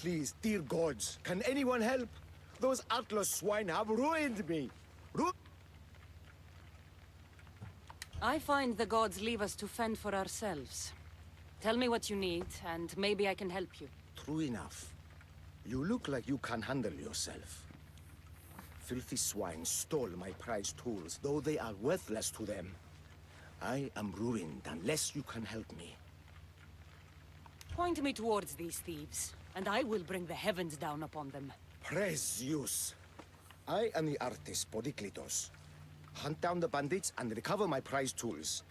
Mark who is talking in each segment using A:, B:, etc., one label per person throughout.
A: please, dear gods, can anyone help? Those Atlas swine have ruined me.
B: I find the gods leave us to fend for ourselves. Tell me what you need, and maybe I can help you.
A: True enough. You look like you can handle yourself. Filthy swine stole my prized tools, though they are worthless to them. I am ruined unless you can help me.
B: Point me towards these thieves, and I will bring the heavens down upon them.
A: Praise Zeus. I am the artist Podiklitos. Hunt down the bandits and recover my prized tools.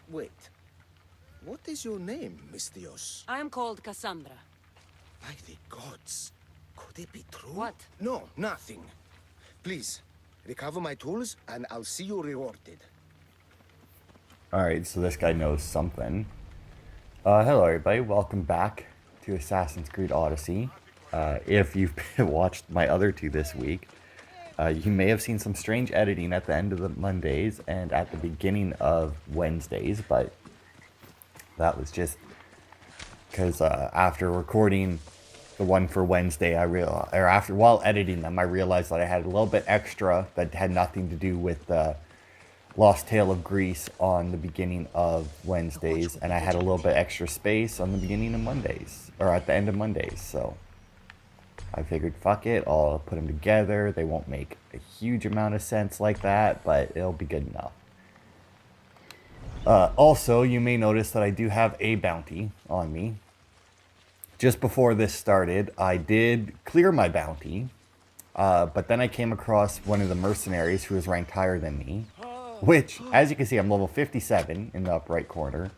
A: Wait. What is your name, Miss Theos?
B: I am called Kassandra.
A: By the gods. Could it be true?
B: What?
A: No, nothing. Please, recover my tools and I'll see you rewarded.
C: Alright, so this guy knows something. Hello everybody, welcome back to Assassin's Creed Odyssey. If you've watched my other two this week, you may have seen some strange editing at the end of the Mondays and at the beginning of Wednesdays, but that was just because after recording the one for Wednesday, while editing them, I realized that I had a little bit extra that had nothing to do with the Lost Tale of Greece on the beginning of Wednesdays, and I had a little bit extra space on the beginning of Mondays, or at the end of Mondays, so I figured, fuck it, I'll put them together. They won't make a huge amount of sense like that, but it'll be good enough. Also, you may notice that I do have a bounty on me. Just before this started, I did clear my bounty, but then I came across one of the mercenaries who was ranked higher than me, which, as you can see, I'm level 57 in the upper right corner.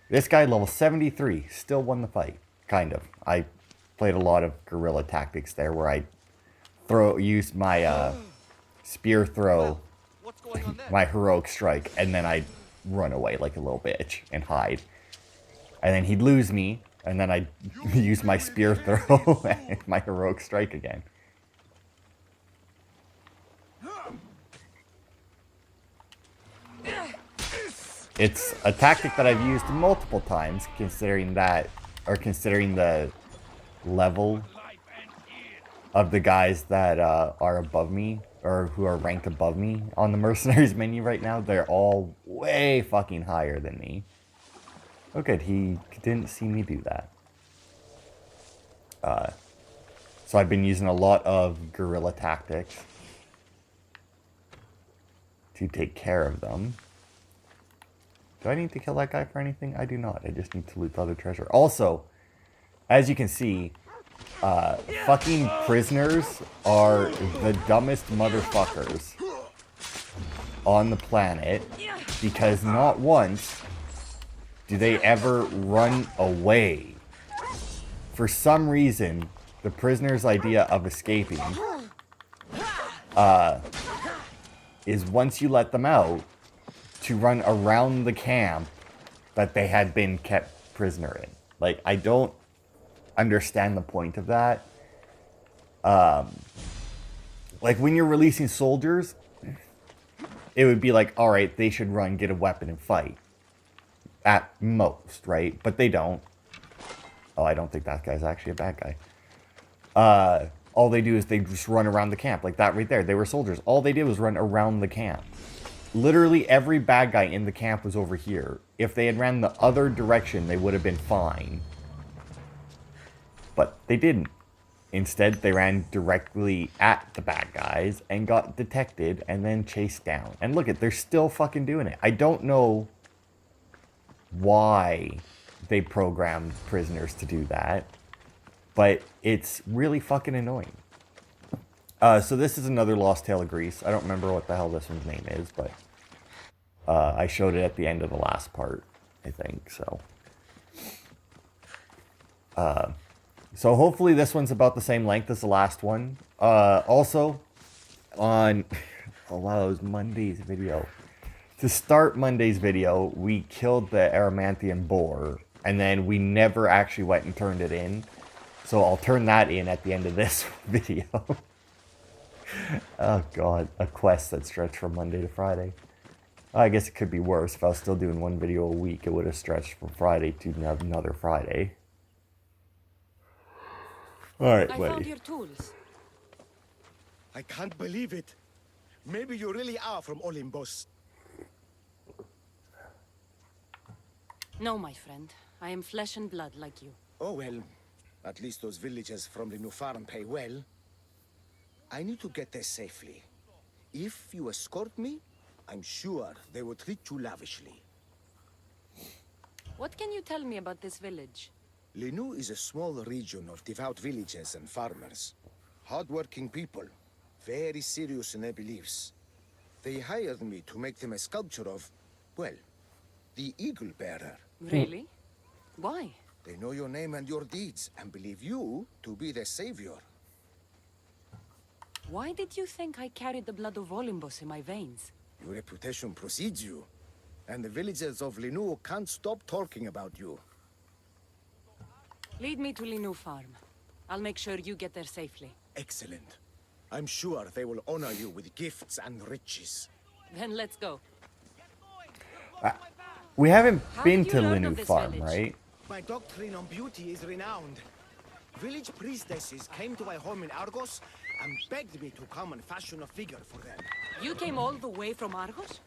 C: This guy, level 73, still won the fight, kind of. I played a lot of guerrilla tactics there where I use my spear throw, my heroic strike, and then I'd run away like a little bitch and hide. And then he'd lose me, and then I'd use my spear throw and my heroic strike again. It's a tactic that I've used multiple times, considering the level of the guys that are above me, or who are ranked above me on the mercenaries menu right now. They're all way fucking higher than me. Oh good, he didn't see me do that. So I've been using a lot of guerrilla tactics to take care of them. Do I need to kill that guy for anything? I do not. I just need to loot the other treasure. Also, as you can see, fucking prisoners are the dumbest motherfuckers on the planet, because not once do they ever run away. For some reason, the prisoner's idea of escaping is once you let them out, to run around the camp that they had been kept prisoner in. Like, I don't understand the point of that. Like, when you're releasing soldiers, it would be like, alright, they should run, get a weapon, and fight. At most, right? But they don't. Oh, I don't think that guy's actually a bad guy. All they do is they just run around the camp. Like that right there. They were soldiers. All they did was run around the camp. Literally every bad guy in the camp was over here. If they had ran the other direction, they would have been fine. But they didn't. Instead, they ran directly at the bad guys and got detected and then chased down. And look, they're still fucking doing it. I don't know why they programmed prisoners to do that, but it's really fucking annoying. So this is another Lost Tale of Greece. I don't remember what the hell this one's name is, but I showed it at the end of the last part, I think, so. So hopefully this one's about the same length as the last one. Also, on, oh wow, it was Monday's video. To start Monday's video, we killed the Erymanthean boar, and then we never actually went and turned it in. So I'll turn that in at the end of this video. Oh god, a quest that stretched from Monday to Friday. I guess it could be worse. If I was still doing one video a week, it would have stretched from Friday to another Friday. Alright,
B: I
C: buddy.
B: found your tools.
A: I can't believe it. Maybe you really are from Olympus.
B: No, my friend. I am flesh and blood like you.
A: Oh well, at least those villagers from the new farm pay well. I need to get there safely. If you escort me, I'm sure they will treat you lavishly.
B: What can you tell me about this village?
A: Linu is a small region of devout villagers and farmers. Hard-working people, very serious in their beliefs. They hired me to make them a sculpture of, well, the Eagle Bearer.
B: Really? Why?
A: They know your name and your deeds, and believe you to be their savior.
B: Why did you think I carried the blood of Olympus in my veins?
A: Your reputation precedes you, and the villagers of Linu can't stop talking about you.
B: Lead me to Linu Farm. I'll make sure you get there safely.
A: Excellent. I'm sure they will honor you with gifts and riches.
B: Then let's go.
C: We haven't
B: How
C: been
B: did
C: to
B: you learn of
C: Linu
B: this
C: Farm,
B: village?
C: right?
A: My doctrine on beauty is renowned. Village priestesses came to my home in Argos and begged me to come and fashion a figure for them.
B: You came all the way from Argos?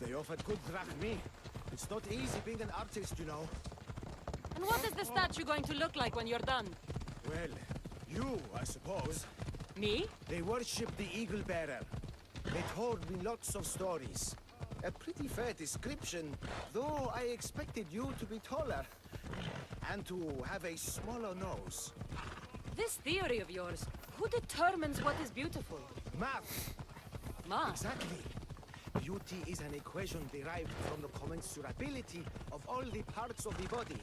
A: They offered good drachmi. It's not easy being an artist, you know.
B: And what is the statue going to look like when you're done?
A: Well, you, I suppose.
B: Me?
A: They worship the Eagle Bearer. They told me lots of stories. A pretty fair description, though I expected you to be taller. And to have a smaller nose.
B: This theory of yours, who determines what is beautiful?
A: Math!
B: Ma.
A: Exactly. Beauty is an equation derived from the commensurability of all the parts of the body.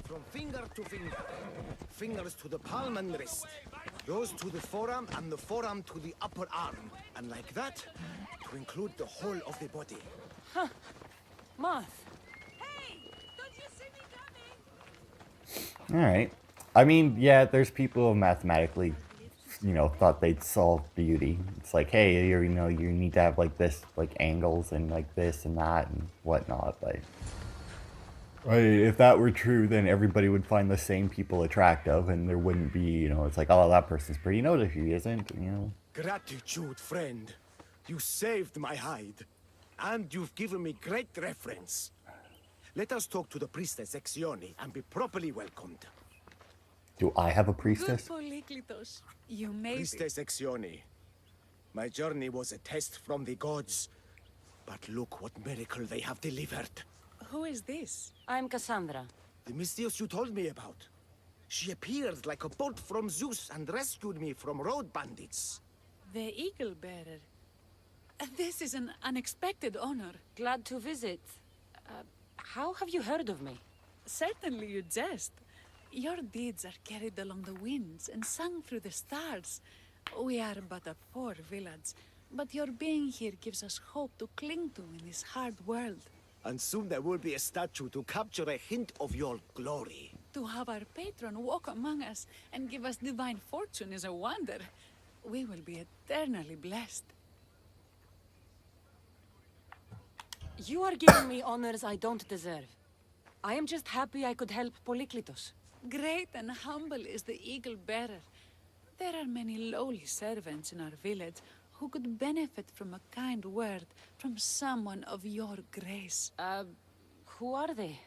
A: From finger to finger. Fingers to the palm and wrist. Those to the forearm and the forearm to the upper arm. And like that, to include the whole of the body.
B: Huh. Math.
D: Hey! Don't you see me coming?
C: Alright. I mean, yeah, there's people who mathematically, thought they'd solve beauty. It's like, hey, you need to have like this, like angles and like this and that and whatnot. But if that were true, then everybody would find the same people attractive, and there wouldn't be, it's like, oh, that person's pretty. No, if he isn't,
A: Gratitude, friend. You saved my hide. And you've given me great reference. Let us talk to the priestess Exione and be properly welcomed.
C: Do I have a
D: Good
C: priestess?
D: Polyklitos. You may be.
A: Priestess Exione, my journey was a test from the gods. But look what miracle they have delivered.
D: Who is this?
B: I'm Kassandra.
A: The Mystios you told me about. She appeared like a bolt from Zeus and rescued me from road bandits.
D: The Eagle Bearer. This is an unexpected honor.
B: Glad to visit. How have you heard of me?
D: Certainly you jest. Your deeds are carried along the winds and sung through the stars. We are but a poor village, but your being here gives us hope to cling to in this hard world.
A: And soon there will be a statue to capture a hint of your glory.
D: To have our patron walk among us and give us divine fortune is a wonder. We will be eternally blessed.
B: You are giving me honors I don't deserve. I am just happy I could help Polyklitos.
D: Great and humble is the Eagle Bearer. There are many lowly servants in our village who could benefit from a kind word from someone of your grace.
B: Who are they?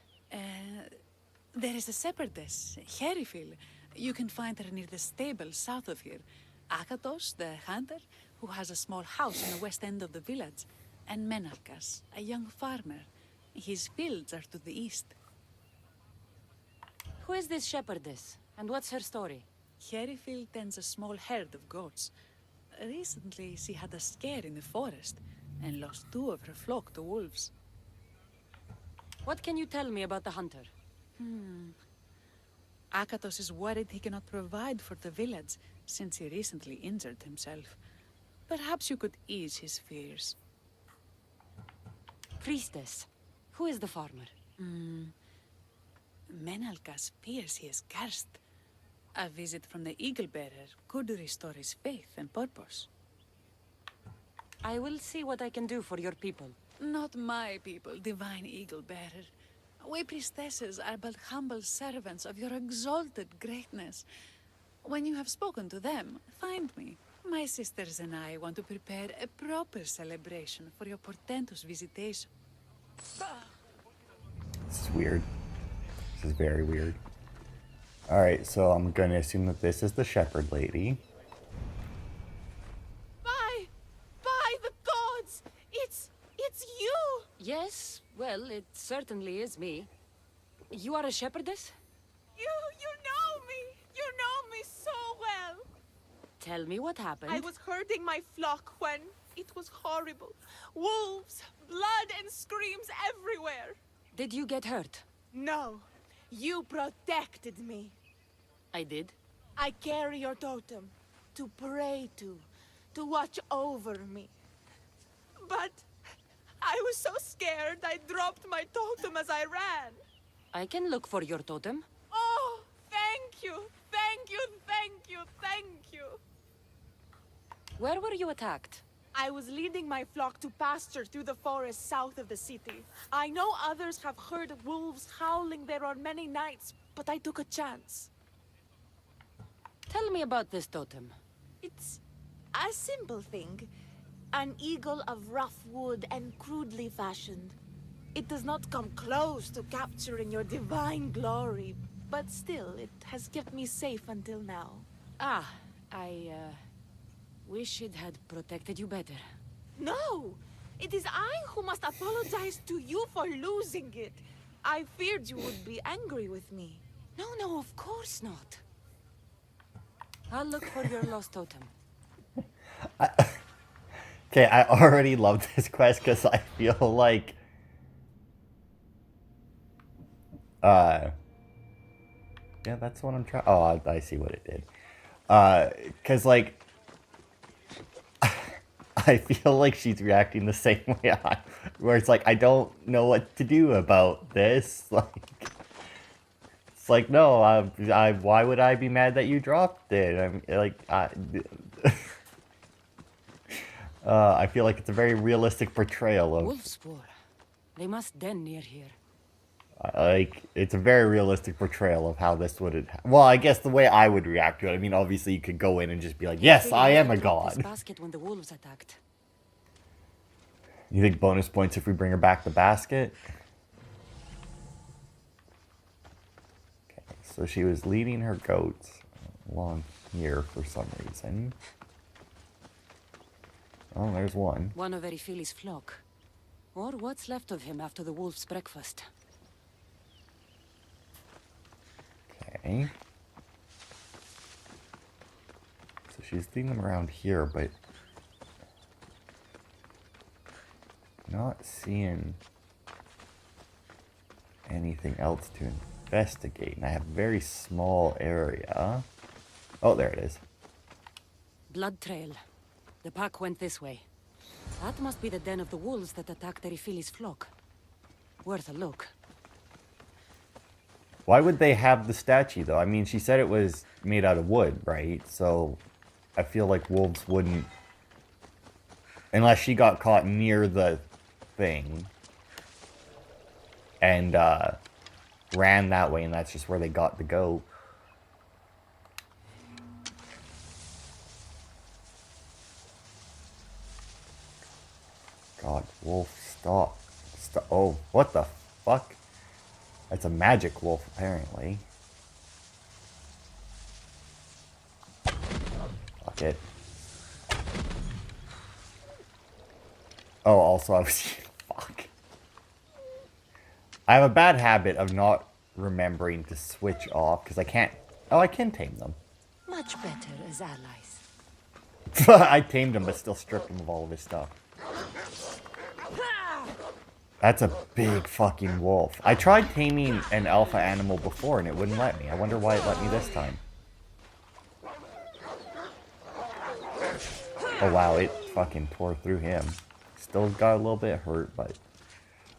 D: There is a shepherdess, Herifil. You can find her near the stable south of here. Akatos, the hunter, who has a small house in the west end of the village. And Menalkas, a young farmer. His fields are to the east.
B: Who is this shepherdess? And what's her story?
D: Herifil tends a small herd of goats. Recently, she had a scare in the forest and lost 2 of her flock to wolves.
B: What can you tell me about the hunter?
D: Akatos is worried he cannot provide for the village since he recently injured himself. Perhaps you could ease his fears.
B: Priestess. Who is the farmer?
D: Menalkas fears he is cursed. A visit from the Eagle Bearer could restore his faith and purpose.
B: I will see what I can do for your people.
D: Not my people, divine Eagle Bearer. We priestesses are but humble servants of your exalted greatness. When you have spoken to them, find me. My sisters and I want to prepare a proper celebration for your portentous visitation.
C: This is weird. This is very weird. Alright, so I'm going to assume that this is the shepherd lady.
E: By the gods! It's you!
B: Yes, well, it certainly is me. You are a shepherdess?
E: You know me! You know me so well!
B: Tell me what happened.
E: I was herding my flock when it was horrible. Wolves, blood and screams everywhere.
B: Did you get hurt?
E: No, you protected me.
B: I did.
E: I carry your totem to pray to watch over me. But I was so scared I dropped my totem as I ran.
B: I can look for your totem.
E: Oh, thank you, thank you, thank you, thank you.
B: Where were you attacked?
E: I was leading my flock to pasture through the forest south of the city. I know others have heard wolves howling there on many nights, but I took a chance.
B: Tell me about this totem.
E: It's a simple thing. An eagle of rough wood and crudely fashioned. It does not come close to capturing your divine glory, but still, it has kept me safe until now.
B: Ah, I wish it had protected you better.
E: No! It is I who must apologize to you for losing it. I feared you would be angry with me.
B: No, of course not. I'll look for your lost totem.
C: Okay, I already love this quest because I feel like... yeah, that's what I'm trying... Oh, I see what it did. Because, like... I feel like she's reacting the same way where it's like, I don't know what to do about this. Like, it's like, no, why would I be mad that you dropped it? I'm like, I feel like it's a very realistic portrayal of...
B: Wolf spoor. They must den near here.
C: Like, it's a very realistic portrayal of how this would... Well, I guess the way I would react to it, I mean, obviously you could go in and just be like, yes, I am a god.
B: This basket when the wolves attacked.
C: You think bonus points if we bring her back the basket? Okay, so she was leading her goats along here for some reason. Oh, there's one.
B: One of Erifili's flock. Or what's left of him after the wolf's breakfast.
C: Okay. So she's leading them around here, but not seeing anything else to investigate. And I have a very small area. Oh, there it is.
B: Blood trail. The pack went this way. That must be the den of the wolves that attacked Erifili's flock. Worth a look.
C: Why would they have the statue, though? I mean, she said it was made out of wood, right? So I feel like wolves wouldn't... Unless she got caught near the thing and ran that way, and that's just where they got the goat. God, wolf, stop. Stop. Oh, what the fuck? That's a magic wolf, apparently. Fuck it. Oh, also, I was... Fuck. I have a bad habit of not remembering to switch off, because I can't... Oh, I can tame them.
B: Much better as allies.
C: I tamed him, but still stripped him of all of his stuff. That's a big fucking wolf. I tried taming an alpha animal before and it wouldn't let me. I wonder why it let me this time. Oh wow, it fucking tore through him. Still got a little bit hurt, but...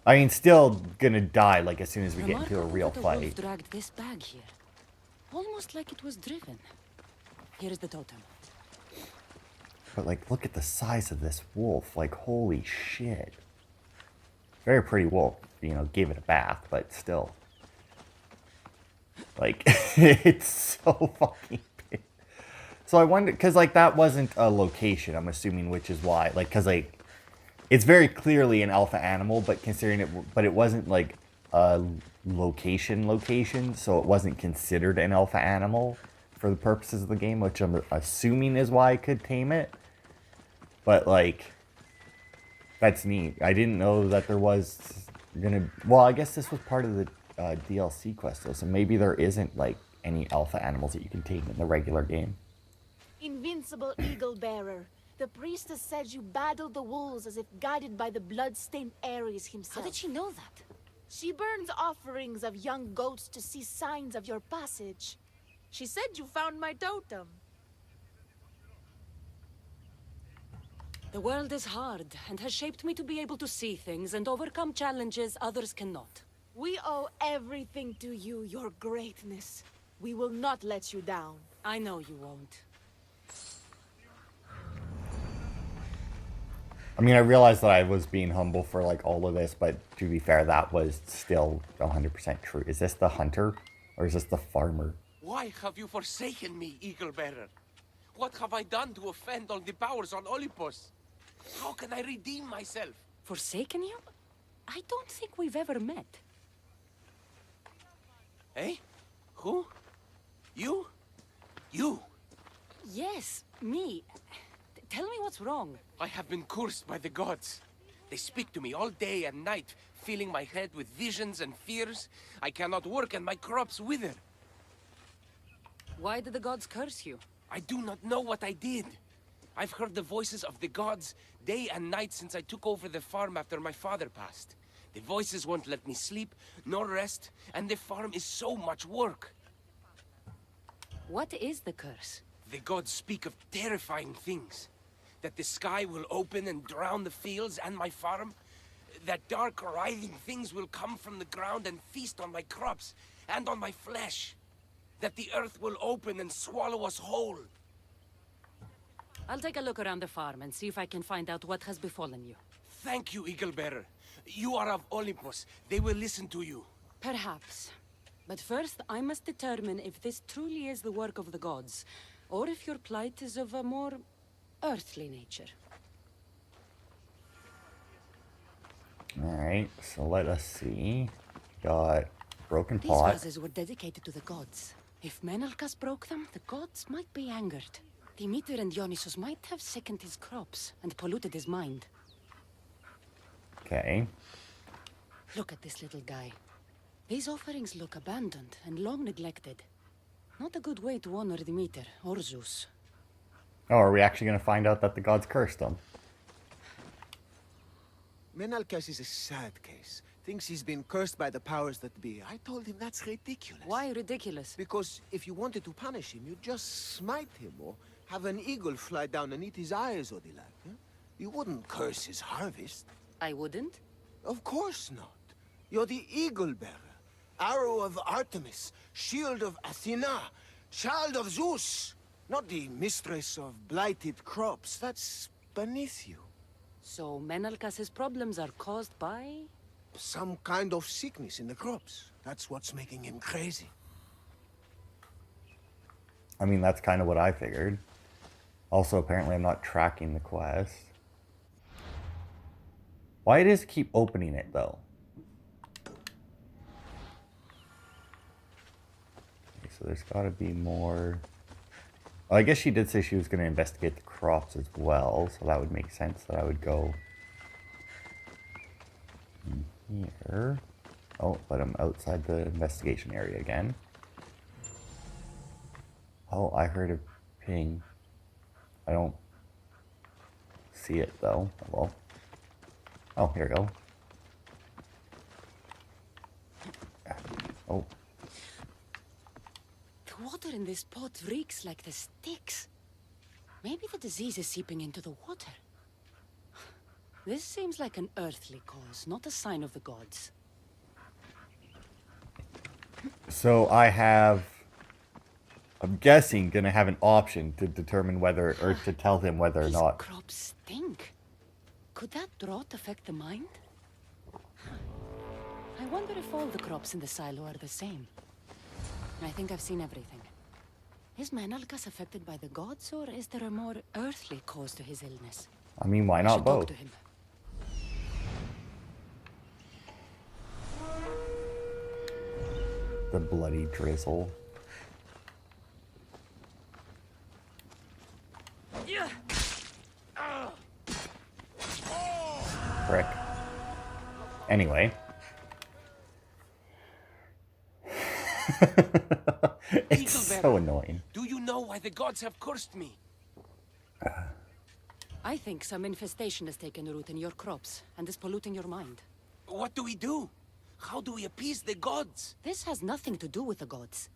C: I mean, still gonna die, like, as soon as we get into a real fight.
B: The wolf dragged this bag here. Almost like it was driven. Here is the totem.
C: But, like, look at the size of this wolf. Like, holy shit. Very pretty wolf. You know, gave it a bath, but still. Like, it's so fucking big. So I wonder, because, like, that wasn't a location, I'm assuming, which is why. Like, because, like, it's very clearly an alpha animal, but considering it, but it wasn't, like, a location, so it wasn't considered an alpha animal for the purposes of the game, which I'm assuming is why I could tame it. But, like, that's neat. I didn't know that there was gonna... Well, I guess this was part of the DLC quest, though, so maybe there isn't, like, any alpha animals that you can tame in the regular game.
E: Invincible Eagle Bearer. The priestess said you battled the wolves as if guided by the blood-stained Ares himself.
B: How did she know that?
E: She burns offerings of young goats to see signs of your passage. She said you found my totem.
B: The world is hard, and has shaped me to be able to see things and overcome challenges others cannot.
E: We owe everything to you, your greatness. We will not let you down.
B: I know you won't.
C: I mean, I realized that I was being humble for, like, all of this, but to be fair, that was still 100% true. Is this the hunter, or is this the farmer?
F: Why have you forsaken me, Eagle Bearer? What have I done to offend all the powers on Olympus? How can I redeem myself?
B: Forsaken you? I don't think we've ever met.
F: Eh? Who? You? You?
B: Yes, me. Tell me what's wrong.
F: I have been cursed by the gods. They speak to me all day and night, filling my head with visions and fears. I cannot work and my crops wither.
B: Why did the gods curse you?
F: I do not know what I did. I've heard the voices of the gods day and night since I took over the farm after my father passed. The voices won't let me sleep, nor rest, and the farm is so much work.
B: What is the curse?
F: The gods speak of terrifying things. That the sky will open and drown the fields and my farm. That dark, writhing things will come from the ground and feast on my crops and on my flesh. That the earth will open and swallow us whole.
B: I'll take a look around the farm and see if I can find out what has befallen you.
F: Thank you, Eagle Bearer. You are of Olympus. They will listen to you.
B: Perhaps. But first, I must determine if this truly is the work of the gods, or if your plight is of a more earthly nature.
C: Alright, so let us see. Got broken
B: These
C: pot.
B: vases were dedicated to the gods. If Menalcas broke them, the gods might be angered. Demeter and Dionysus might have sickened his crops and polluted his mind.
C: Okay.
B: Look at this little guy. These offerings look abandoned and long neglected. Not a good way to honor Demeter or Zeus.
C: Oh, are we actually going to find out that the gods cursed them?
G: Menalcas is a sad case. Thinks he's been cursed by the powers that be. I told him that's ridiculous.
B: Why ridiculous?
G: Because if you wanted to punish him, you'd just smite him or have an eagle fly down and eat his eyes or the like. Huh? You wouldn't curse his harvest.
B: I wouldn't?
G: Of course not. You're the eagle bearer. Arrow of Artemis, shield of Athena, child of Zeus. Not the mistress of blighted crops. That's beneath you.
B: So Menalcas's problems are caused by...
G: Some kind of sickness in the crops. That's what's making him crazy.
C: I mean, that's kind of what I figured. Also, apparently I'm not tracking the quest. Why does it keep opening it, though? Okay, so there's got to be more... Well, I guess she did say she was going to investigate the crops as well, so that would make sense that I would go in here. Oh, but I'm outside the investigation area again. Oh, I heard a ping. I don't see it, though. Well, oh, here we go. Oh.
B: The water in this pot reeks like the sticks. Maybe the disease is seeping into the water. This seems like an earthly cause, not a sign of the gods.
C: So I have, I'm guessing, gonna have an option to determine whether, or to tell him whether or
B: These
C: not.
B: crops stink. Could that drought affect the mind? I wonder if all the crops in the silo are the same. I think I've seen everything. Is Menalcas affected by the gods, or is there a more earthly cause to his illness?
C: I mean, why
B: I
C: not
B: should talk
C: both?
B: to him.
C: The bloody drizzle. Frick. Anyway. It's so annoying.
F: Do you know why the gods have cursed me?
B: I think some infestation has taken root in your crops and is polluting your mind.
F: What do we do? How do we appease the gods?
B: This has nothing to do with the gods.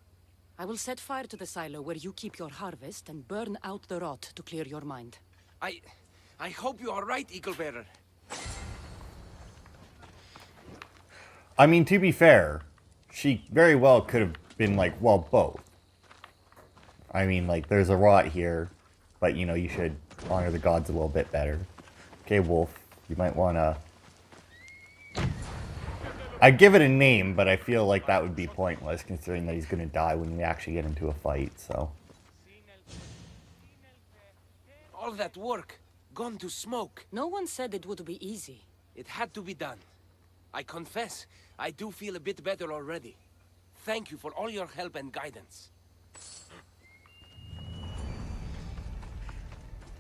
B: I will set fire to the silo where you keep your harvest and burn out the rot to clear your mind.
F: I hope you are right, Eagle Bearer.
C: I mean, to be fair, she very well could have been like, well, both. I mean, like, there's a rot here, but, you know, you should honor the gods a little bit better. Okay, Wolf, you might want to... I'd give it a name, but I feel like that would be pointless, considering that he's going to die when we actually get into a fight, so...
F: All that work, gone to smoke.
B: No one said it would be easy.
F: It had to be done. I confess, I do feel a bit better already. Thank you for all your help and guidance.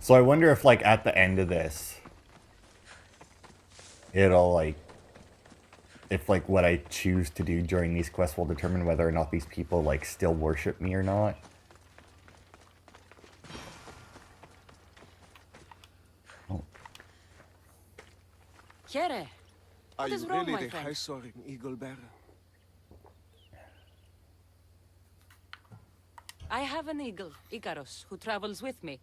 C: So I wonder if, like, at the end of this, it'll, like... If, like, what I choose to do during these quests will determine whether or not these people, like, still worship me or not. Oh.
B: Kere,
G: Are
B: what is
G: you
B: wrong,
G: really
B: my
G: the
B: friend?
G: high soaring eagle bearer?
B: I have an eagle, Icarus, who travels with me.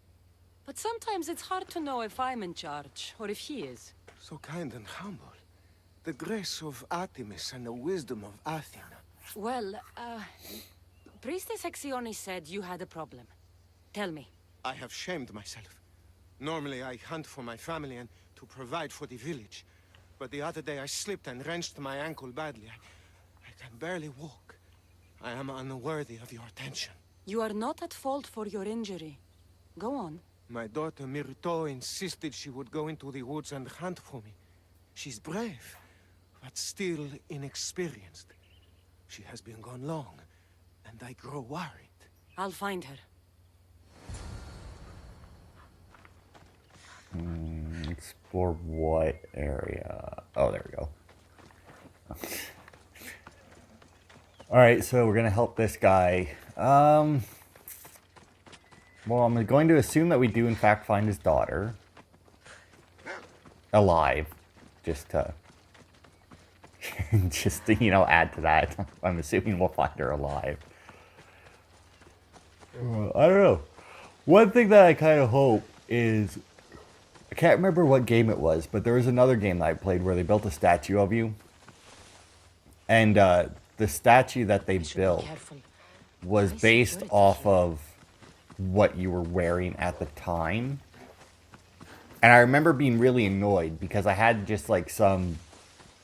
B: But sometimes it's hard to know if I'm in charge, or if he is.
G: So kind and humble. The grace of Artemis and the wisdom of Athena.
B: Well, Priestess Hexione said you had a problem. Tell me.
G: I have shamed myself. Normally I hunt for my family and to provide for the village. But the other day I slipped and wrenched my ankle badly. I can barely walk. I am unworthy of your attention.
B: You are not at fault for your injury. Go on.
G: My daughter Myrto insisted she would go into the woods and hunt for me. She's brave, but still inexperienced. She has been gone long, and I grow worried.
B: I'll find her.
C: Explore what area? Oh, there we go. Alright, so we're going to help this guy. Well, I'm going to assume that we do, in fact, find his daughter. Alive. Just to, you know, add to that. I'm assuming we'll find her alive. I don't know. One thing that I kind of hope is... I can't remember what game it was, but there was another game that I played where they built a statue of you. And the statue that they built was based off of what you were wearing at the time. And I remember being really annoyed because I had just like some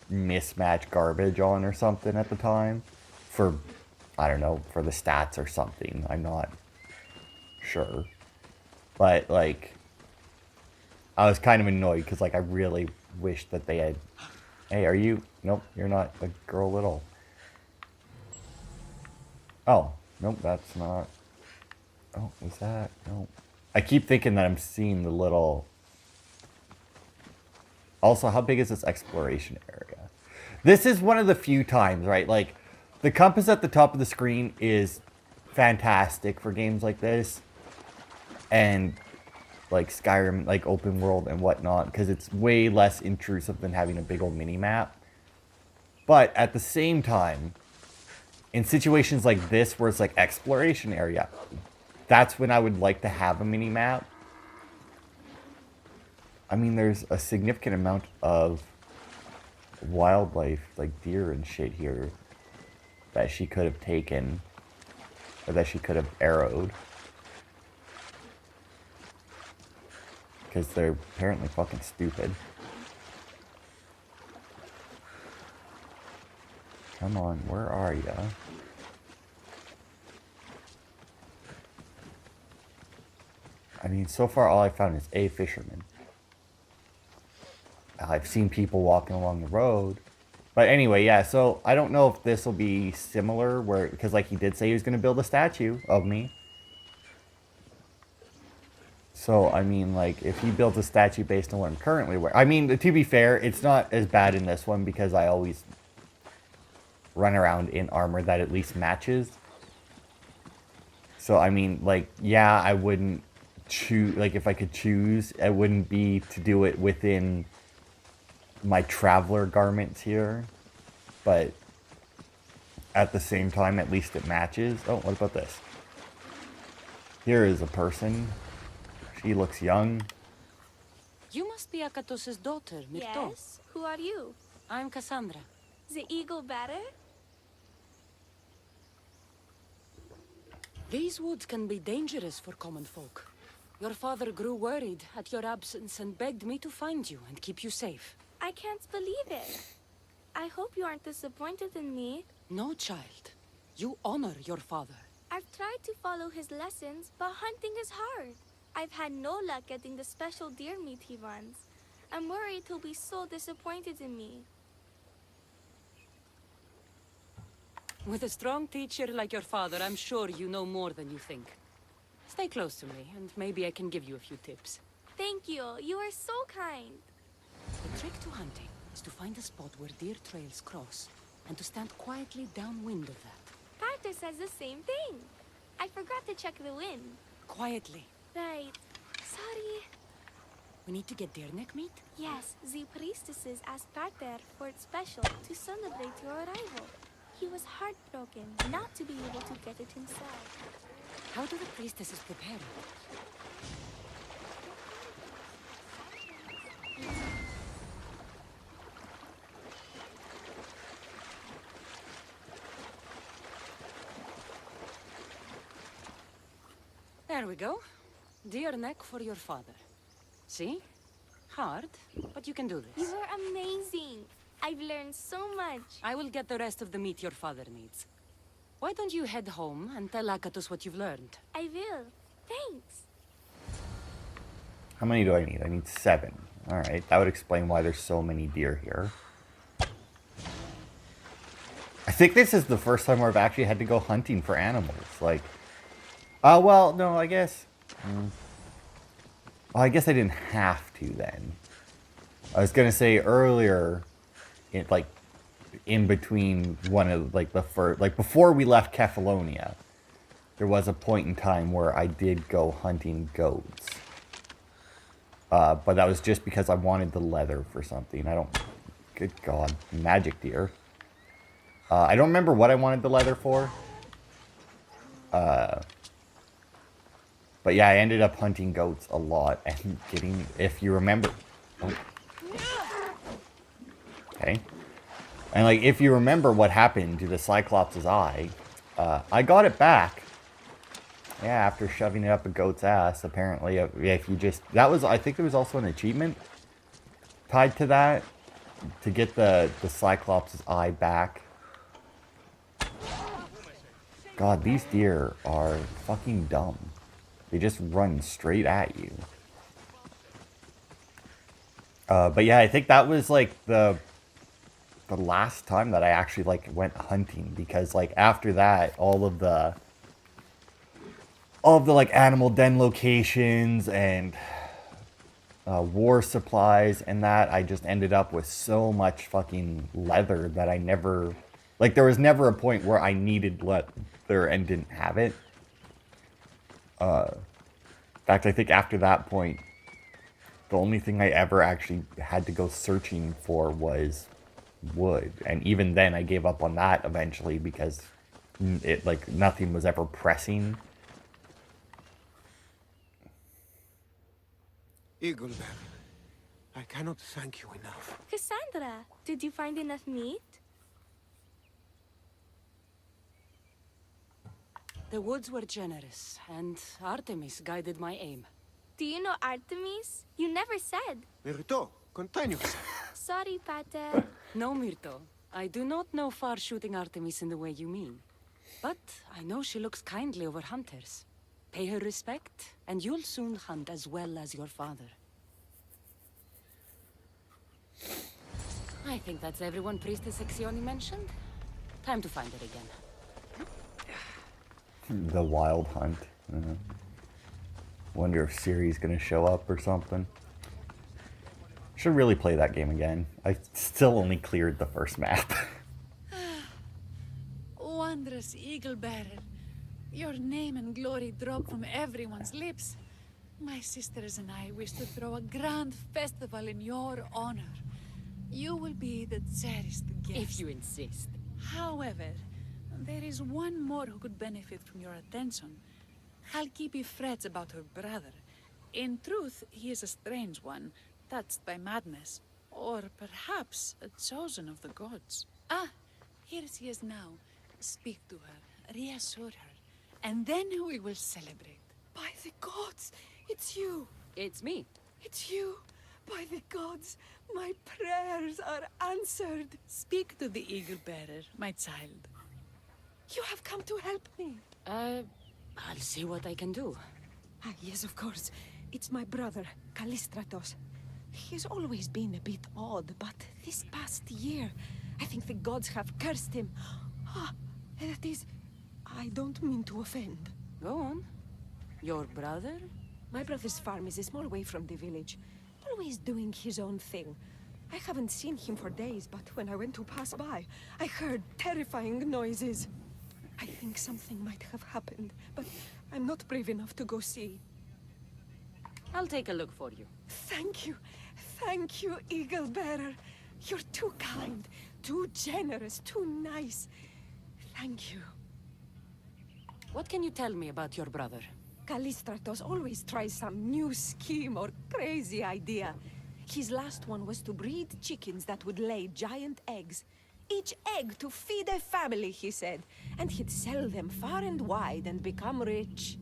C: mismatched garbage on or something at the time. For, I don't know, for the stats or something. I'm not sure. But like, I was kind of annoyed because like I really wished that they had... Hey, are you... Nope, you're not a girl at all. Oh, nope, that's not... Oh, was that? No. I keep thinking that I'm seeing the little... Also, how big is this exploration area? This is one of the few times, right? Like, the compass at the top of the screen is fantastic for games like this. And, like, Skyrim, like, open world and whatnot. Because it's way less intrusive than having a big old mini-map. But, at the same time, in situations like this, where it's, like, exploration area... That's when I would like to have a mini-map. I mean, there's a significant amount of wildlife, like deer and shit here, that she could have taken, or that she could have arrowed. Because they're apparently fucking stupid. Come on, where are ya? I mean, so far all I found is a fisherman. I've seen people walking along the road. But anyway, yeah, so I don't know if this will be similar, where because like he did say he was going to build a statue of me. So, I mean, like, if he builds a statue based on what I'm currently wearing... I mean, to be fair, it's not as bad in this one because I always run around in armor that at least matches. So, I mean, like, yeah, I wouldn't choose... Like, if I could choose, it wouldn't be to do it within my traveler garments here. But at the same time, at least it matches. Oh, what about this? Here is a person... She looks young.
B: You must be Akatos's daughter, Myrto.
H: Yes? Who are you?
B: I'm Kassandra.
H: The eagle bearer?
B: These woods can be dangerous for common folk. Your father grew worried at your absence and begged me to find you and keep you safe.
H: I can't believe it. I hope you aren't disappointed in me.
B: No, child. You honor your father.
H: I've tried to follow his lessons, but hunting is hard. I've had no luck getting the special deer meat he wants. I'm worried he'll be so disappointed in me.
B: With a strong teacher like your father, I'm sure you know more than you think. Stay close to me, and maybe I can give you a few tips.
H: Thank you. You are so kind.
B: The trick to hunting is to find a spot where deer trails cross, and to stand quietly downwind of that.
H: Carter says the same thing. I forgot to check the wind.
B: Quietly.
H: Right. Sorry.
B: We need to get deer neck meat?
H: Yes, the priestesses asked Carter for it special to celebrate your arrival. He was heartbroken not to be able to get it himself.
B: How do the priestesses prepare it? There we go. Deer neck for your father. See? Hard, but you can do this.
H: You are amazing. I've learned so much.
B: I will get the rest of the meat your father needs. Why don't you head home and tell Akatos what you've learned?
H: I will. Thanks.
C: How many do I need? I need 7. Alright, that would explain why there's so many deer here. I think this is the first time where I've actually had to go hunting for animals. Like, well, no, I guess... Well, I guess I didn't have to then. I was gonna say earlier, in between one of, like, the first... Like, before we left Kefalonia, there was a point in time where I did go hunting goats. But that was just because I wanted the leather for something. I don't... Good God. Magic deer. I don't remember what I wanted the leather for. But yeah, I ended up hunting goats a lot and getting... If you remember... Oh. Okay. And, like, if you remember what happened to the Cyclops' eye, I got it back. Yeah, after shoving it up a goat's ass, apparently. If you just... That was... I think there was also an achievement tied to that. To get the Cyclops' eye back. God, these deer are fucking dumb. They just run straight at you. But yeah, I think that was, like, the last time that I actually, like, went hunting. Because, like, after that, all of the, like, animal den locations and war supplies and that, I just ended up with so much fucking leather that I never... Like, there was never a point where I needed leather and didn't have it. In fact, I think after that point, the only thing I ever actually had to go searching for was wood. And even then, I gave up on that eventually because it, like, nothing was ever pressing.
G: Eaglebearer, I cannot thank you enough.
H: Kassandra, did you find enough meat?
B: The woods were generous, and Artemis guided my aim.
H: Do you know Artemis? You never said.
G: Myrto, contain yourself.
H: Sorry, Pater.
B: No, Myrto. I do not know far-shooting Artemis in the way you mean. But I know she looks kindly over hunters. Pay her respect, and you'll soon hunt as well as your father. I think that's everyone Priestess Sexioni mentioned. Time to find her again.
C: The Wild Hunt. Wonder if Ciri's gonna show up or something. Should really play that game again. I still only cleared the first map.
D: Wondrous Eagle Bearer. Your name and glory drop from everyone's lips. My sisters and I wish to throw a grand festival in your honor. You will be the cherished guest.
B: If you insist.
D: However, there is one more who could benefit from your attention. Halkipi frets about her brother. In truth, he is a strange one, touched by madness. Or perhaps a chosen of the gods. Ah, here she is now. Speak to her, reassure her, and then we will celebrate.
I: By the gods, it's you.
B: It's me.
I: It's you. By the gods, my prayers are answered.
D: Speak to the Eagle Bearer, my child.
I: You have come to help me.
B: I'll see what I can do.
I: Ah, yes, of course. It's my brother, Callistratos. He's always been a bit odd, but this past year, I think the gods have cursed him. Ah, that is... I don't mean to offend.
B: Go on. Your brother?
I: My brother's farm is a small way from the village. Always doing his own thing. I haven't seen him for days, but when I went to pass by, I heard terrifying noises. I think something might have happened, but I'm not brave enough to go see.
B: I'll take a look for you.
I: Thank you. Thank you, Eagle Bearer. You're too kind, too generous, too nice. Thank you.
B: What can you tell me about your brother?
I: Callistratos always tries some new scheme or crazy idea. His last one was to breed chickens that would lay giant eggs. Each egg to feed a family, he said. And he'd sell them far and wide and become rich.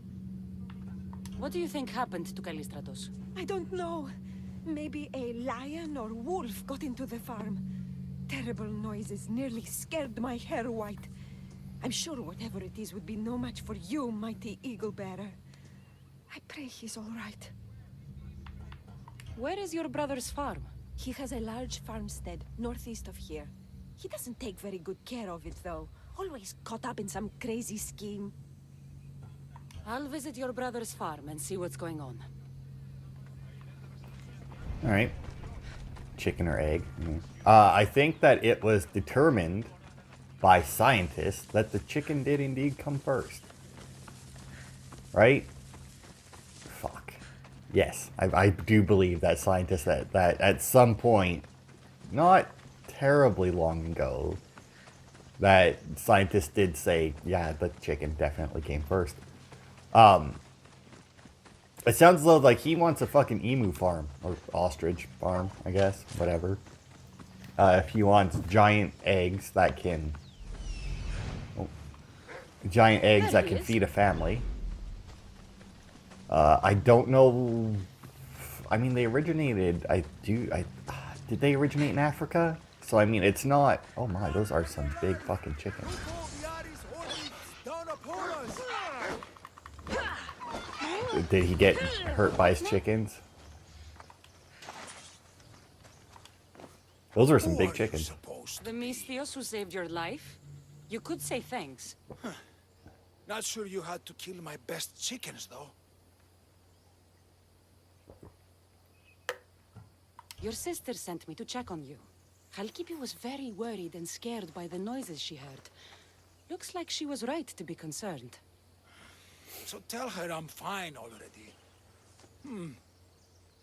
B: What do you think happened to Callistratos?
I: I don't know. Maybe a lion or wolf got into the farm. Terrible noises nearly scared my hair white. I'm sure whatever it is would be no match for you, mighty Eagle Bearer. I pray he's all right.
B: Where is your brother's farm?
I: He has a large farmstead northeast of here. He doesn't take very good care of it, though. Always caught up in some crazy scheme.
B: I'll visit your brother's farm and see what's going on.
C: Alright. Chicken or egg. I think that it was determined by scientists that the chicken did indeed come first. Right? Fuck. Yes, I do believe that scientists that at some point, not terribly long ago, that scientists did say, yeah, the chicken definitely came first. It sounds as though like he wants a fucking emu farm, or ostrich farm, I guess, whatever. If he wants giant eggs that can... giant eggs that can feed a family. I don't know... I mean, they originated... did they originate in Africa? So, I mean, it's not... Oh my, those are some big fucking chickens. Did he get hurt by his chickens? Those are some big chickens.
B: The Mystios who saved your life? You could say thanks.
J: Not sure you had to kill my best chickens, though.
B: Your sister sent me to check on you. Halkipi was very worried and scared by the noises she heard. Looks like she was right to be concerned.
J: So tell her I'm fine already.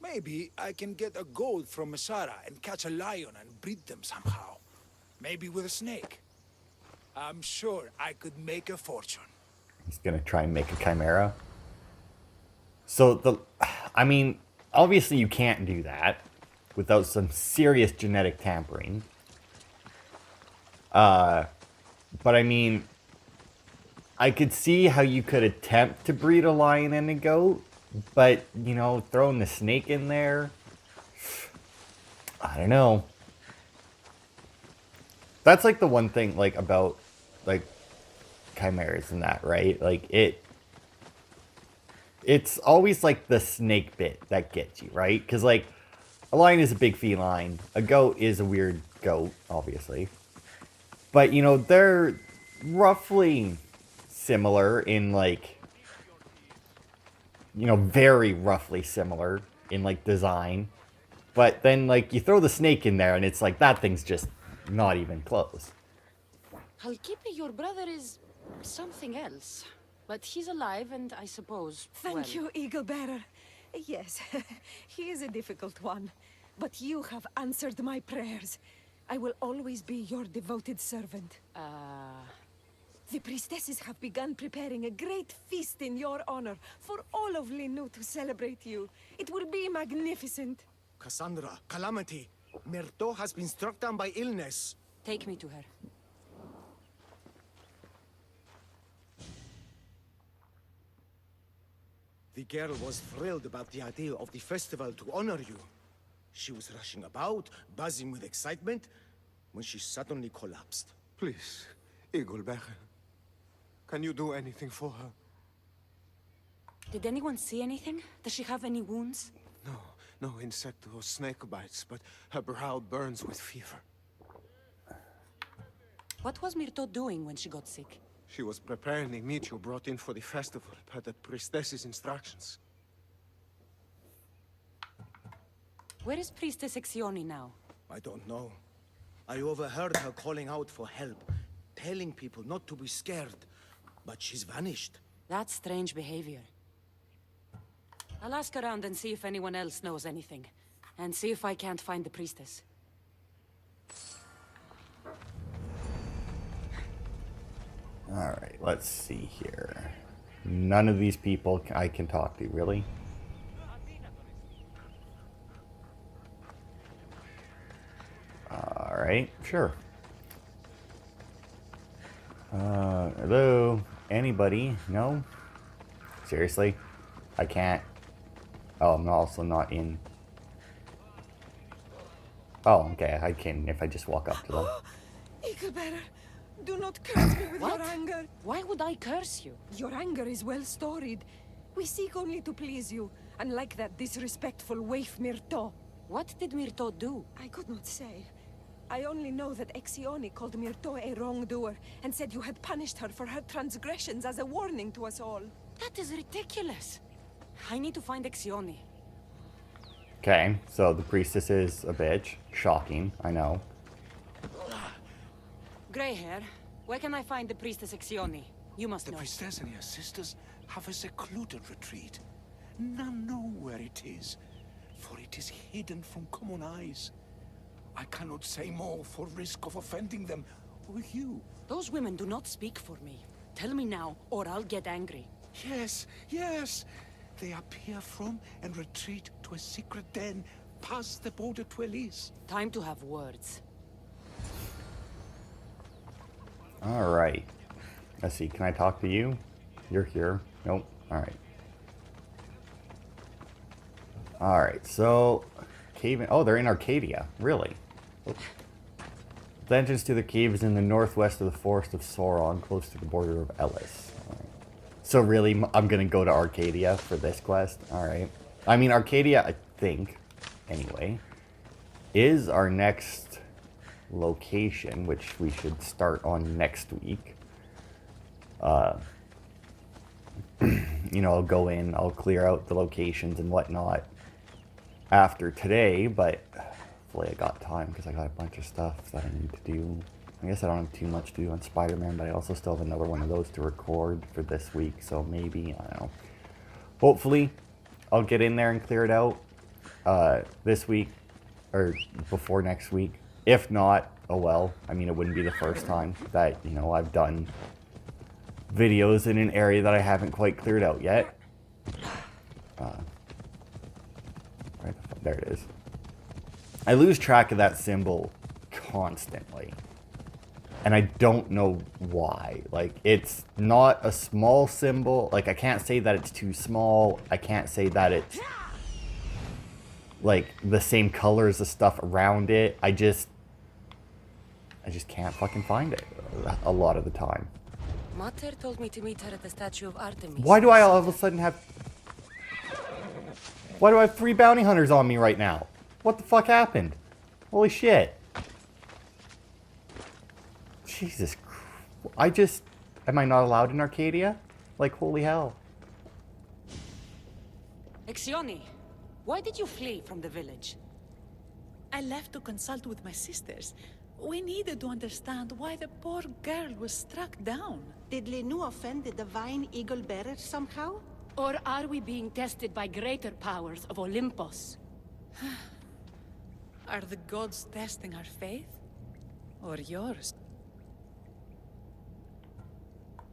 J: Maybe I can get a gold from Masara and catch a lion and breed them somehow. Maybe with a snake. I'm sure I could make a fortune.
C: He's gonna try and make a chimera. So I mean, obviously you can't do that without some serious genetic tampering. But I mean, I could see how you could attempt to breed a lion and a goat, but, you know, throwing the snake in there, I don't know. That's like the one thing, like, about, like, chimeras and that, right? Like, it's always like the snake bit that gets you, right? Because like a lion is a big feline, a goat is a weird goat, obviously, but you know they're roughly similar in like, you know, very roughly similar in like design, but then like you throw the snake in there and it's like that thing's just not even close.
B: Halkipi, your brother is something else. But he's alive, and I suppose,
I: Thank you, Eagle Bearer. Yes, he is a difficult one. But you have answered my prayers. I will always be your devoted servant. The priestesses have begun preparing a great feast in your honor for all of Linu to celebrate you. It will be magnificent.
A: Kassandra, Calamity. Myrto has been struck down by illness.
B: Take me to her.
A: The girl was thrilled about the idea of the festival to honor you. She was rushing about, buzzing with excitement, when she suddenly collapsed.
G: Please, Eagle Bearer. Can you do anything for her?
B: Did anyone see anything? Does she have any wounds?
G: No insect or snake bites, but her brow burns with fever.
B: What was Myrto doing when she got sick?
G: She was preparing the meat you brought in for the festival, per the priestess's instructions.
B: Where is Priestess Exioni now?
A: I don't know. I overheard her calling out for help, telling people not to be scared, but she's vanished.
B: That's strange behavior. I'll ask around and see if anyone else knows anything, and see if I can't find the priestess.
C: Alright, let's see here. None of these people I can talk to, really? Alright, sure. Hello? Anybody? No? Seriously? I can't. Oh, I'm also not in. Oh, okay, I can if I just walk up to them.
I: Eagle Bearer, do not curse me with
B: What?
I: your anger.
B: Why would I curse you?
I: Your anger is well storied. We seek only to please you, unlike that disrespectful waif Myrto.
B: What did Myrto do?
I: I could not say. I only know that Exioni called Myrto a wrongdoer and said you had punished her for her transgressions as a warning to us all.
B: That is ridiculous. I need to find Exioni.
C: Okay, so the priestess is a bitch. Shocking, I know.
B: Grey hair, where can I find the priestess Exioni? You must
J: The
B: know.
J: priestess and her sisters have a secluded retreat. None know where it is, for it is hidden from common eyes. I cannot say more for risk of offending them or you.
B: Those women do not speak for me. Tell me now, or I'll get angry.
J: Yes, yes. They appear from and retreat to a secret den past the border to Elise.
B: Time to have words.
C: Alright. Let's see, can I talk to you? You're here. Nope. Alright. Alright, so... Cave in... Oh, they're in Arcadia. Really? Oops. The entrance to the cave is in the northwest of the Forest of Sauron, close to the border of Ellis. Alright. So really, I'm gonna go to Arcadia for this quest? Alright. I mean, Arcadia, I think, anyway, is our next location, which we should start on next week. You know, I'll go in, I'll clear out the locations and whatnot after today, but hopefully I got time because I got a bunch of stuff that I need to do. I guess I don't have too much to do on Spider-Man, but I also still have another one of those to record for this week, so maybe, I don't know. Hopefully, I'll get in there and clear it out this week, or before next week. If not, oh well. I mean, it wouldn't be the first time that, you know, I've done videos in an area that I haven't quite cleared out yet. There it is. I lose track of that symbol constantly. And I don't know why. Like, it's not a small symbol. Like, I can't say that it's too small. I can't say that it's, like, the same color as the stuff around it. I just can't fucking find it a lot of the time.
B: Mater told me to meet her at the statue of Artemis.
C: Why do I all of a sudden have Why do I have 3 bounty hunters on me right now? What the fuck happened? Holy shit. Jesus Christ. Am I not allowed in Arcadia? Like, holy hell.
B: Exioni, why did you flee from the village?
D: I left to consult with my sisters. We needed to understand why the poor girl was struck down.
K: Did Lenu offend the divine eagle bearer somehow?
B: Or are we being tested by greater powers of Olympus?
D: Are the gods testing our faith? Or yours?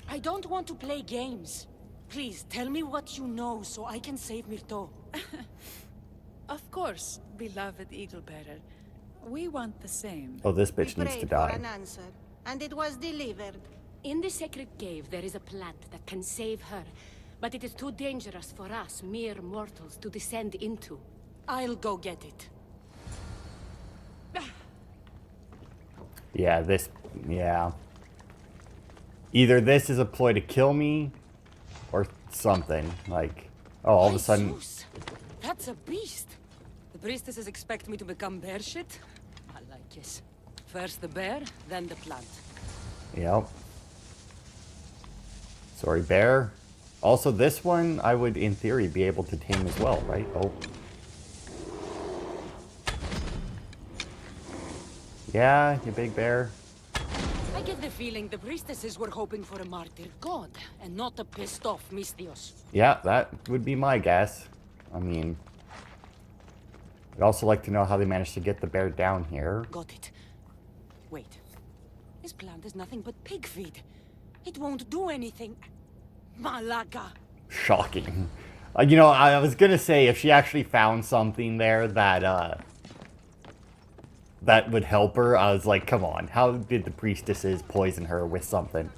B: I don't want to play games. Please, tell me what you know so I can save Myrto.
D: Of course, beloved eagle bearer. We want the same.
C: Oh, this bitch
K: We
C: needs to
K: prayed for
C: die.
K: an answer, and it was delivered.
B: In the sacred cave, there is a plant that can save her. But it is too dangerous for us, mere mortals, to descend into. I'll go get it.
C: Yeah, yeah. Either this is a ploy to kill me, or something. Like, oh, all of a sudden...
B: Zeus, that's a beast. The priestesses expect me to become bear shit? I like it. First the bear, then the plant.
C: Yep. Sorry, bear. Also, this one, I would, in theory, be able to tame as well, right? Oh. Yeah, you big bear.
B: I get the feeling the priestesses were hoping for a martyr god, and not a pissed-off Misthios.
C: Yeah, that would be my guess. I mean... I'd also like to know how they managed to get the bear down here.
B: Got it. Wait. This plant is nothing but pig feed. It won't do anything. Malaga.
C: Shocking. You know, I was gonna say, if she actually found something there that would help her, I was like, come on, how did the priestesses poison her with something?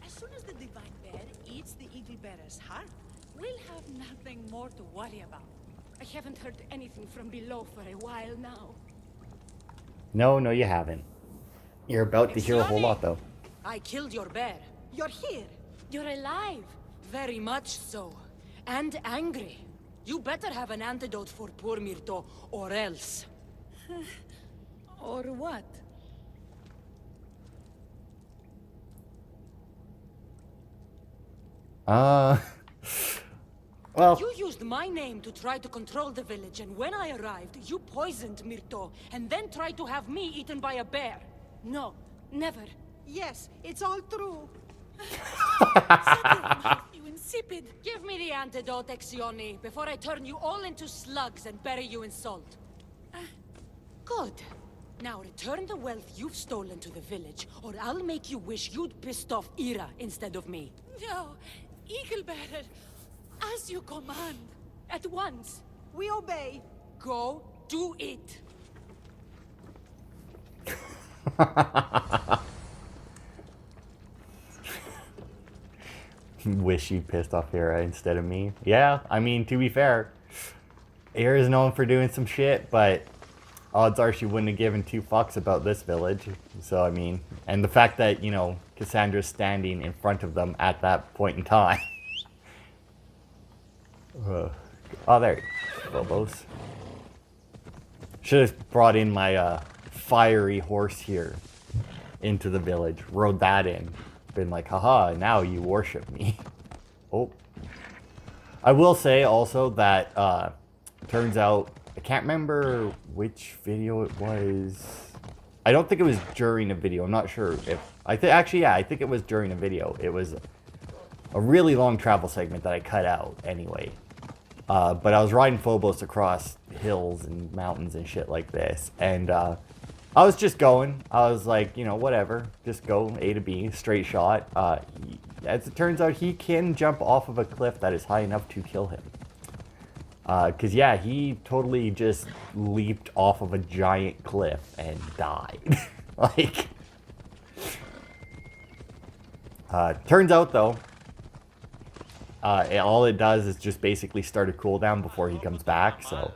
D: As soon as the divine bear eats the eagle bearer's heart, we'll have nothing more to worry about.
B: I haven't heard anything from below for a while now.
C: No, you haven't. You're about to hear a whole lot, though.
B: I killed your bear.
K: You're here.
B: You're alive. Very much so. And angry. You better have an antidote for poor Myrto, or else.
D: Or what?
C: Well...
B: You used my name to try to control the village, and when I arrived, you poisoned Myrto, and then tried to have me eaten by a bear. No, never.
K: Yes, it's all true.
D: You insipid.
B: Give me the antidote, Exioni, before I turn you all into slugs and bury you in salt. Good. Now return the wealth you've stolen to the village, or I'll make you wish you'd pissed off Ira instead of me.
D: No, eagle bearer. As you command.
B: At once.
K: We obey.
B: Go do it.
C: Wish you pissed off Hera instead of me. Yeah, I mean, to be fair, Hera's known for doing some shit, but odds are she wouldn't have given 2 fucks about this village. So, I mean, and the fact that, you know, Kassandra's standing in front of them at that point in time. Oh, there. Phobos. Should have brought in my fiery horse here into the village. Rode that in. Been like, haha, now you worship me. Oh. I will say also that, turns out, I can't remember which video it was. I don't think it was during a video. I'm not sure if... Actually, yeah, I think it was during a video. It was a really long travel segment that I cut out anyway. But I was riding Phobos across hills and mountains and shit like this. And I was just going. I was like, you know, whatever. Just go A to B, straight shot. As it turns out, he can jump off of a cliff that is high enough to kill him. Because, yeah, he totally just leaped off of a giant cliff and died. Like... turns out, though, all it does is just basically start a cooldown before he comes back, so...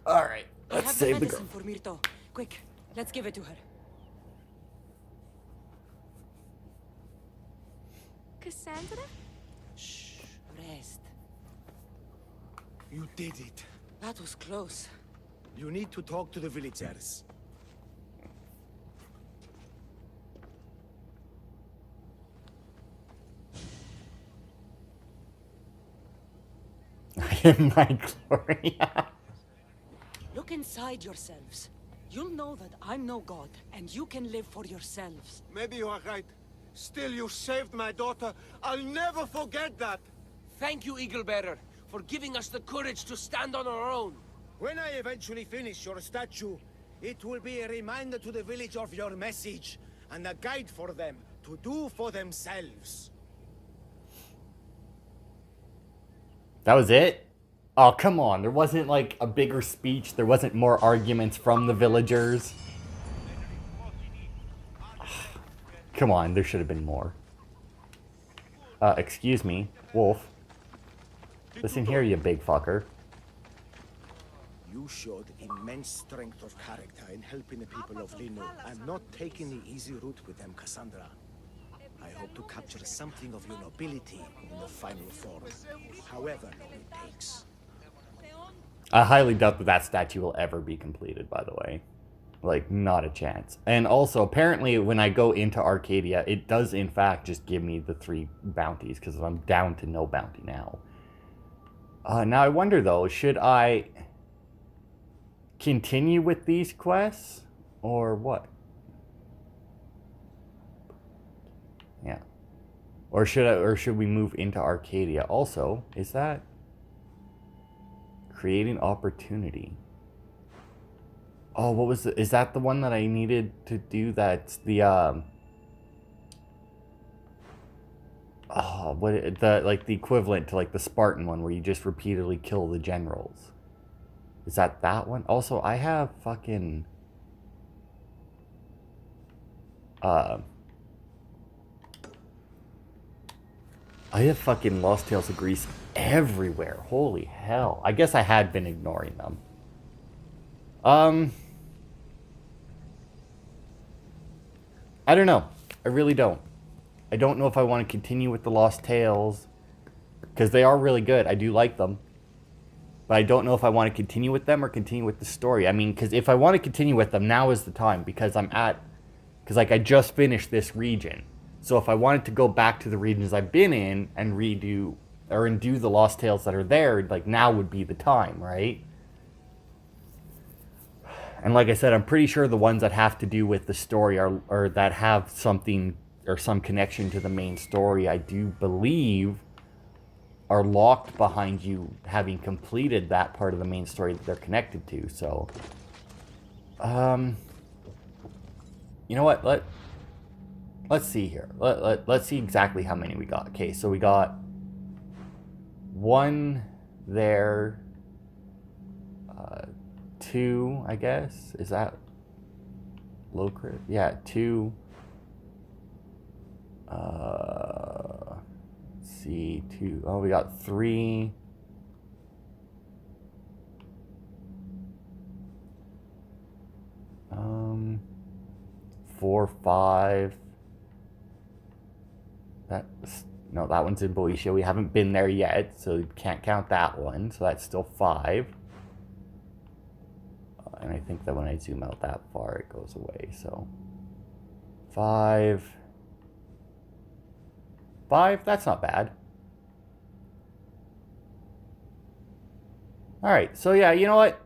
C: Alright, let's save the girl.
B: For Myrto. Quick. Let's give it to her.
H: Kassandra?
B: Shh. Rest.
G: You did it.
B: That was close.
A: You need to talk to the villagers.
C: In my glory.
B: Look inside yourselves. You'll know that I'm no god, and you can live for yourselves.
G: Maybe you are right. Still, you saved my daughter. I'll never forget that.
F: Thank you, Eagle Bearer, for giving us the courage to stand on our own.
A: When I eventually finish your statue, it will be a reminder to the village of your message, and a guide for them to do for themselves.
C: That was it? Oh, come on. There wasn't, like, a bigger speech. There wasn't more arguments from the villagers. Come on, there should have been more. Excuse me, Wolf. Listen here, you big fucker.
A: You showed immense strength of character in helping the people of Lino and not taking the easy route with them, Kassandra. I hope to capture something of your nobility in the final form, however long it takes.
C: I highly doubt that that statue will ever be completed, by the way. Like, not a chance. And also, apparently, when I go into Arcadia, it does, in fact, just give me the 3 bounties, because I'm down to no bounty now. Now, I wonder, though, should I continue with these quests, or what? Yeah. Or should we move into Arcadia? Also, is that creating opportunity? Oh, what was is that the one that I needed to do? That's the like the equivalent to like the Spartan one where you just repeatedly kill the generals. Is that one? Also, I have fucking I have fucking Lost Tales of Greece everywhere. Holy hell. I guess I had been ignoring them. I don't know. I really don't. I don't know if I want to continue with the Lost Tales, because they are really good. I do like them. But I don't know if I want to continue with them or continue with the story. I mean, because if I want to continue with them, now is the time, because because like I just finished this region. So if I wanted to go back to the regions I've been in and do the Lost Tales that are there, like now would be the time, right? And like I said, I'm pretty sure the ones that have to do with the story or that have something or some connection to the main story, I do believe are locked behind you having completed that part of the main story that they're connected to. So, you know what? Let's see here. Let's see exactly how many we got. Okay, so we got 1 there. 2, I guess. Is that low crit? Yeah, 2. Let's see, 2. Oh, we got 3. 4, 5. No, that one's in Boeotia. We haven't been there yet, so you can't count that one. So that's still 5. And I think that when I zoom out that far, it goes away. So 5. 5, that's not bad. Alright, so yeah, you know what?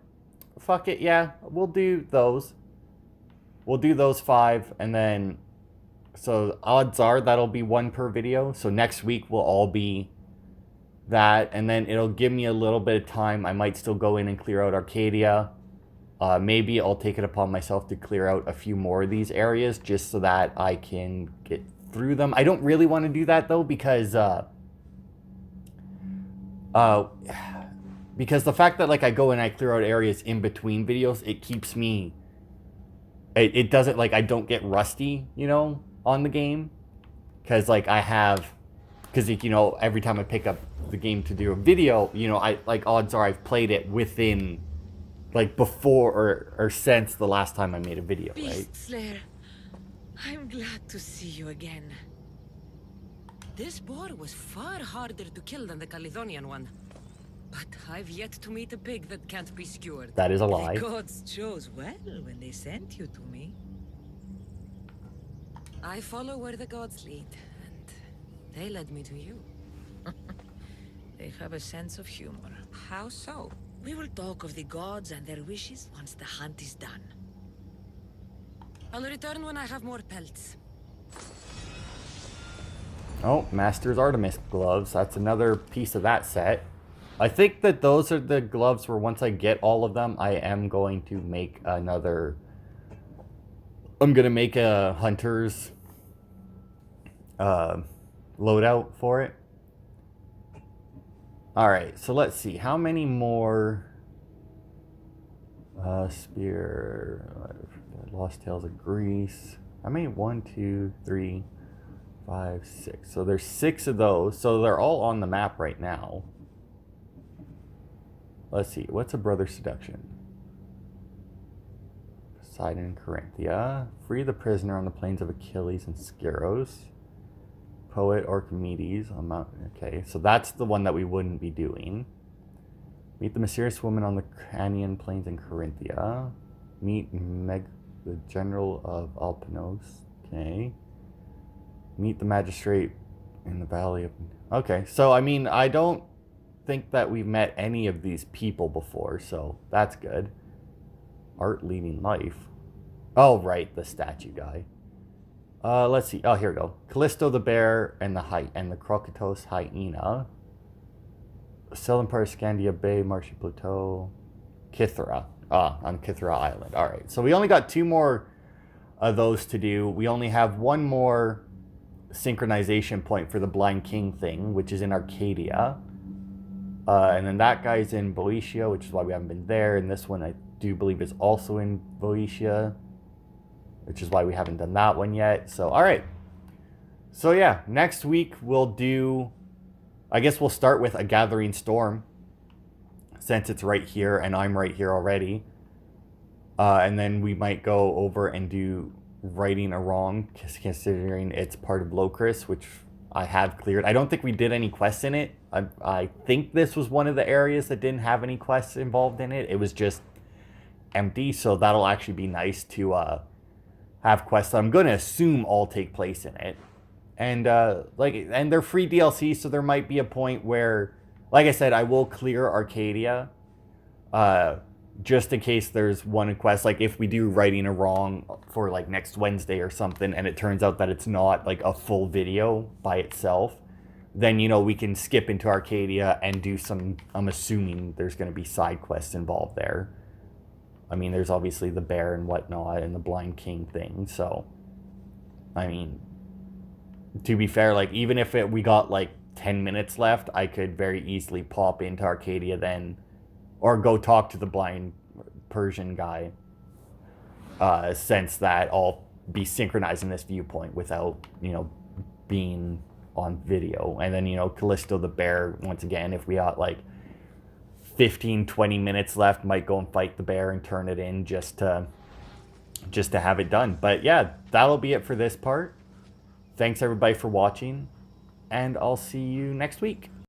C: Fuck it, yeah, we'll do those. We'll do those 5, and then, so odds are that'll be 1 per video. So next week will all be that, and then it'll give me a little bit of time. I might still go in and clear out Arcadia. Maybe I'll take it upon myself to clear out a few more of these areas just so that I can get through them. I don't really want to do that though, because the fact that like I go and I clear out areas in between videos, it keeps me, it doesn't, like, I don't get rusty, you know, on the game. Because like because you know, every time I pick up the game to do a video, you know, odds are I've played it within like before or since the last time I made a video, right?
B: Beast Slayer, I'm glad to see you again. This boar was far harder to kill than the Caledonian one. But I've yet to meet a pig that can't be skewered.
C: That is a lie.
B: The gods chose well when they sent you to me. I follow where the gods lead, and they led me to you. They have a sense of humor. How so? We will talk of the gods and their wishes once the hunt is done. I'll return when I have more pelts.
C: Oh, Master's Artemis gloves. That's another piece of that set. I think that those are the gloves where once I get all of them, I am going to make another... I'm going to make a hunter's loadout for it. Alright, so let's see. How many more... Spear... Lost Tales of Greece. How many? 1, 2, 3, 5, 6. So there's 6 of those. So they're all on the map right now. Let's see. What's a brother seduction? Poseidon and Corinthia. Free the prisoner on the plains of Achilles and Skyros. Poet Archimedes on Mount... Okay, so that's the one that we wouldn't be doing. Meet the mysterious woman on the Canyon plains in Corinthia. Meet the general of Alpinos. Okay. Meet the magistrate in the valley of... Okay, so I mean, I don't think that we've met any of these people before, so that's good. Art leading life. Oh, right, the statue guy. Let's see. Oh, here we go. Callisto the bear and the Crocotos hyena. Southern part of Scandia Bay, Marshy Plateau. Kythera. On Kythera Island. All right. So we only got 2 more of those to do. We only have 1 more synchronization point for the Blind King thing, which is in Arcadia. And then that guy's in Boeotia, which is why we haven't been there. And this one I do believe is also in Boeotia, which is why we haven't done that one yet. So, all right. So, yeah, next week we'll do... I guess we'll start with A Gathering Storm, since it's right here and I'm right here already. And then we might go over and do Righting a Wrong, considering it's part of Locris, which I have cleared. I don't think we did any quests in it. I think this was one of the areas that didn't have any quests involved in it. It was just empty, so that'll actually be nice to have quests that I'm going to assume all take place in it. And and they're free DLC, so there might be a point where, like I said, I will clear Arcadia, just in case there's one quest. Like if we do Righting a Wrong for like next Wednesday or something, and it turns out that it's not like a full video by itself, then you know we can skip into Arcadia and do some. I'm assuming there's going to be side quests involved there. I mean, there's obviously the bear and whatnot and the Blind King thing. So, I mean, to be fair, like even if we got like 10 minutes left, I could very easily pop into Arcadia then, or go talk to the blind Persian guy, since that I'll be synchronizing this viewpoint without, you know, being on video. And then, you know, Callisto the bear, once again, if we got like 15-20 minutes left, might go and fight the bear and turn it in just to have it done. But yeah, that'll be it for this part. Thanks everybody for watching, and I'll see you next week.